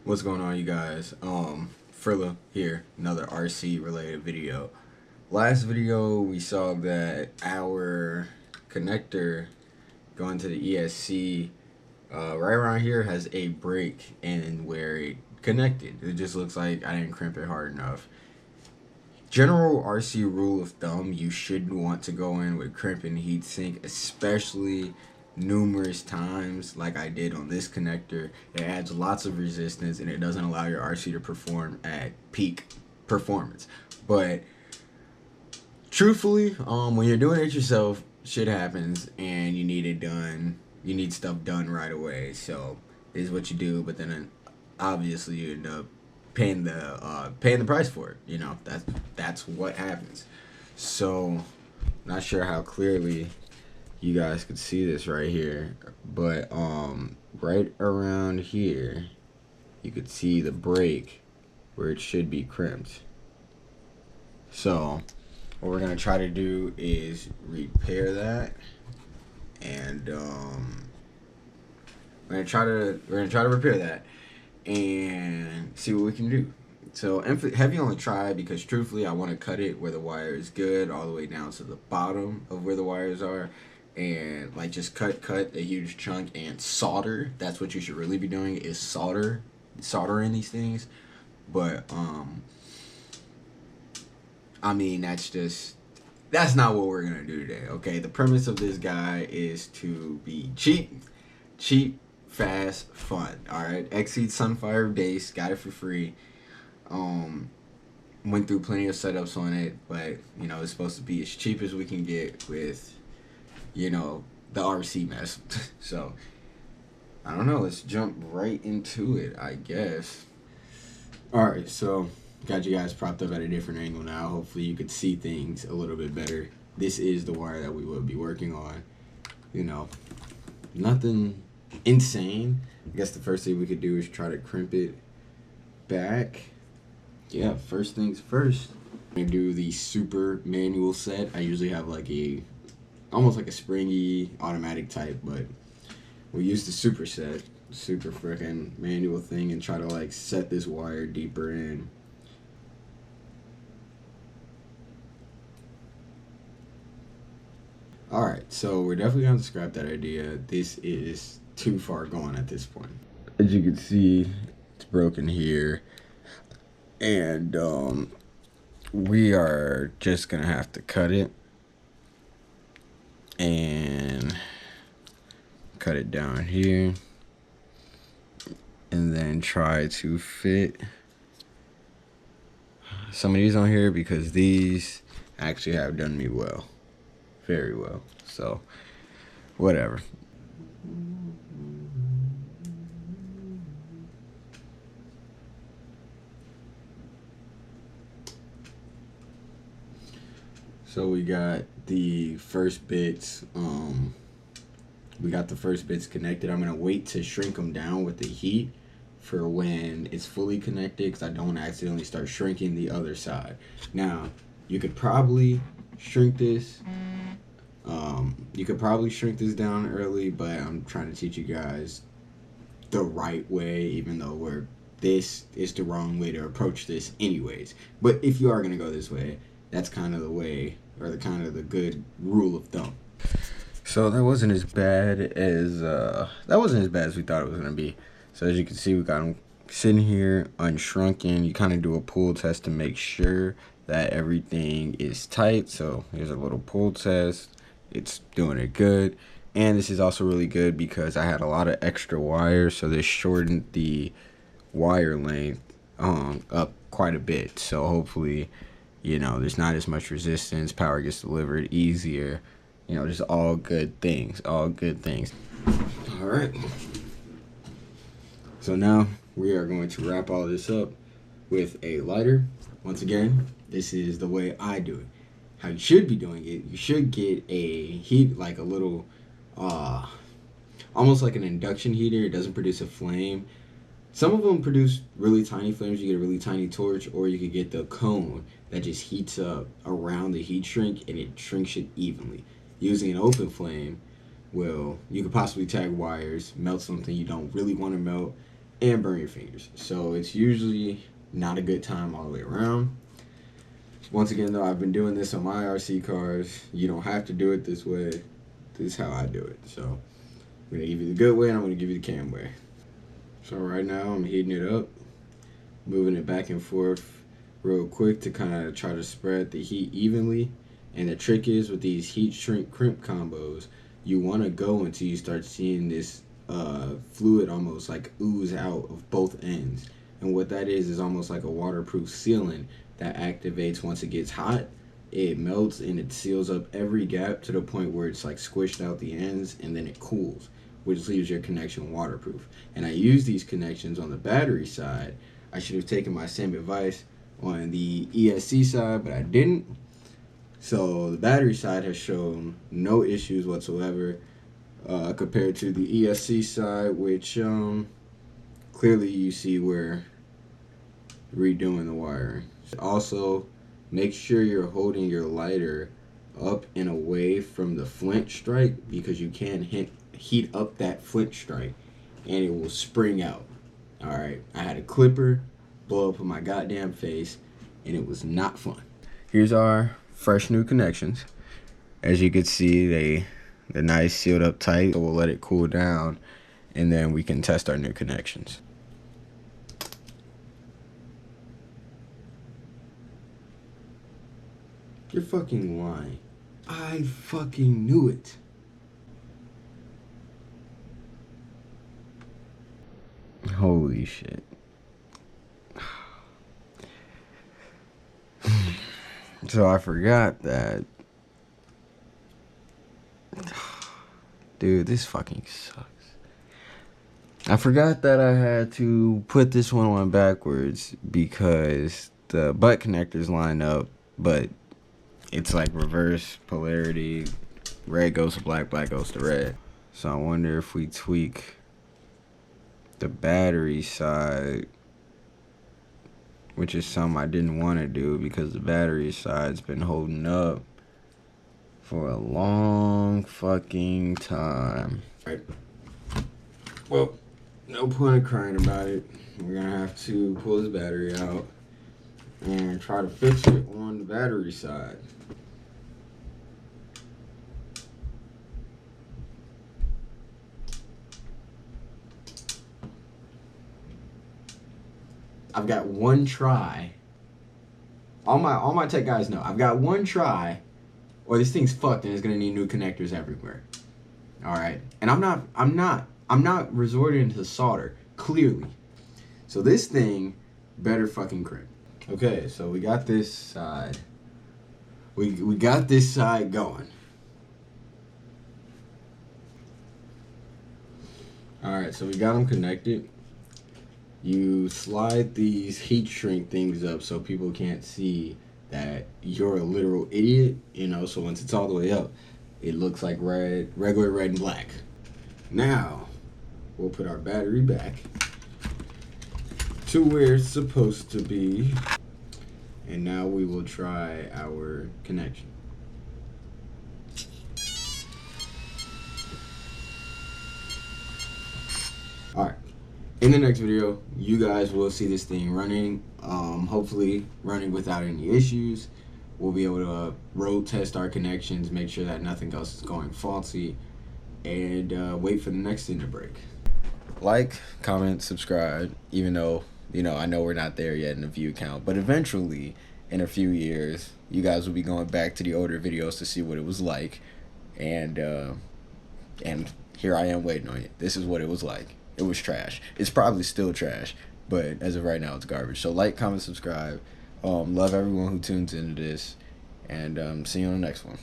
What's going on, you guys? Frilla here, another RC related video. Last video we saw that our connector going to the ESC right around here has a break in where it connected. It just looks like I didn't crimp it hard enough. General RC rule of thumb, you should want to go in with crimp and heatsink, especially numerous times like I did on this connector. It adds lots of resistance and it doesn't allow your RC to perform at peak performance. But truthfully, when you're doing it yourself, shit happens and you need it done. You need stuff done right away. So this is what you do, but then obviously you end up paying the price for it. You know, that's what happens. So not sure how clearly you guys could see this right here, but right around here you could see the break where it should be crimped. So what we're gonna try to do is repair that, and we're gonna try to repair that and see what we can do. So heavy on the try, because truthfully I want to cut it where the wire is good all the way down to the bottom of where the wires are, and like just cut a huge chunk and solder. That's what you should really be doing, is soldering these things. But I mean, that's not what we're gonna do today. Okay, the premise of this guy is to be cheap, fast, fun. All right, Exceed Sunfire base, got it for free. Went through plenty of setups on it, but you know, it's supposed to be as cheap as we can get with, you know, the RC mess. So I don't know, let's jump right into it, I guess. All right, so got you guys propped up at a different angle now. Hopefully you could see things a little bit better. This is the wire that we will be working on. You know, nothing insane. I guess the first thing we could do is try to crimp it back. Yeah, first things first. I'm gonna do the super manual set. I usually have like almost like a springy automatic type, but we use the super set, super freaking manual thing, and try to like set this wire deeper in. Alright, so we're definitely going to scrap that idea. This is too far gone at this point. As you can see, it's broken here. And we are just going to have to cut it. And cut it down here. And then try to fit some of these on here, because these actually have done me well. Very well. So whatever. So we got the first bits connected. I'm gonna wait to shrink them down with the heat for when it's fully connected, because I don't want to accidentally start shrinking the other side. Now you could probably shrink this down early, but I'm trying to teach you guys the right way, even though this is the wrong way to approach this anyways. But if you are going to go this way, that's kind of the way, or the good rule of thumb. So that wasn't as bad as we thought it was going to be. So as you can see, we got them sitting here unshrunken. You kind of do a pull test to make sure that everything is tight. So here's a little pull test. It's doing it good. And this is also really good because I had a lot of extra wires, so this shortened the wire length up quite a bit. So hopefully, you know, there's not as much resistance, power gets delivered easier, you know, just all good things. All right. So now we are going to wrap all this up with a lighter. Once again, this is the way I do it. How you should be doing it, you should get a heat, like a little, almost like an induction heater. It doesn't produce a flame. Some of them produce really tiny flames. You get a really tiny torch, or you could get the cone that just heats up around the heat shrink and it shrinks it evenly. Using an open flame, you could possibly tag wires, melt something you don't really want to melt, and burn your fingers. So it's usually not a good time all the way around. Once again, though, I've been doing this on my RC cars. You don't have to do it this way. This is how I do it. So I'm going to give you the good way and I'm going to give you the cam way. So right now I'm heating it up, moving it back and forth real quick to kind of try to spread the heat evenly. And the trick is with these heat shrink crimp combos, you want to go until you start seeing this fluid almost like ooze out of both ends. And what that is almost like a waterproof sealant that activates once it gets hot. It melts and it seals up every gap to the point where it's like squished out the ends, and then it cools, which leaves your connection waterproof. And I use these connections on the battery side. I should have taken my same advice on the ESC side, but I didn't. So the battery side has shown no issues whatsoever compared to the ESC side, which clearly you see we're redoing the wiring. Also, make sure you're holding your lighter up and away from the flint strike, because you can heat up that flint strike and it will spring out. Alright, I had a clipper blow up in my goddamn face and it was not fun. Here's our fresh new connections. As you can see, they're nice, sealed up tight. So we'll let it cool down and then we can test our new connections. You're fucking lying. I fucking knew it. Holy shit. So I forgot that. Dude, this fucking sucks. I forgot that I had to put this one on backwards because the butt connectors line up, but it's like reverse polarity. Red goes to black, black goes to red. So I wonder if we tweak the battery side, which is something I didn't want to do because the battery side's been holding up for a long fucking time. Right. Well, no point in crying about it. We're gonna have to pull this battery out and try to fix it on the battery side. I've got one try. All my tech guys know. I've got one try, or this thing's fucked and it's gonna need new connectors everywhere. All right, and I'm not resorting to solder, clearly. So this thing better fucking crimp. Okay, so we got this side. We got this side going. All right, so we got them connected. You slide these heat shrink things up so people can't see that you're a literal idiot, you know, so once it's all the way up, it looks like regular red and black. Now, we'll put our battery back to where it's supposed to be, and now we will try our connection. All right. In the next video, you guys will see this thing running, hopefully running without any issues. We'll be able to road test our connections, make sure that nothing else is going faulty, and wait for the next thing to break. Like, comment, subscribe, even though, you know, I know we're not there yet in the view count, but eventually, in a few years, you guys will be going back to the older videos to see what it was like, and here I am waiting on you. This is what it was like. It was trash. It's probably still trash, but as of right now, it's garbage. So like, comment, subscribe. Love everyone who tunes into this, and see you on the next one.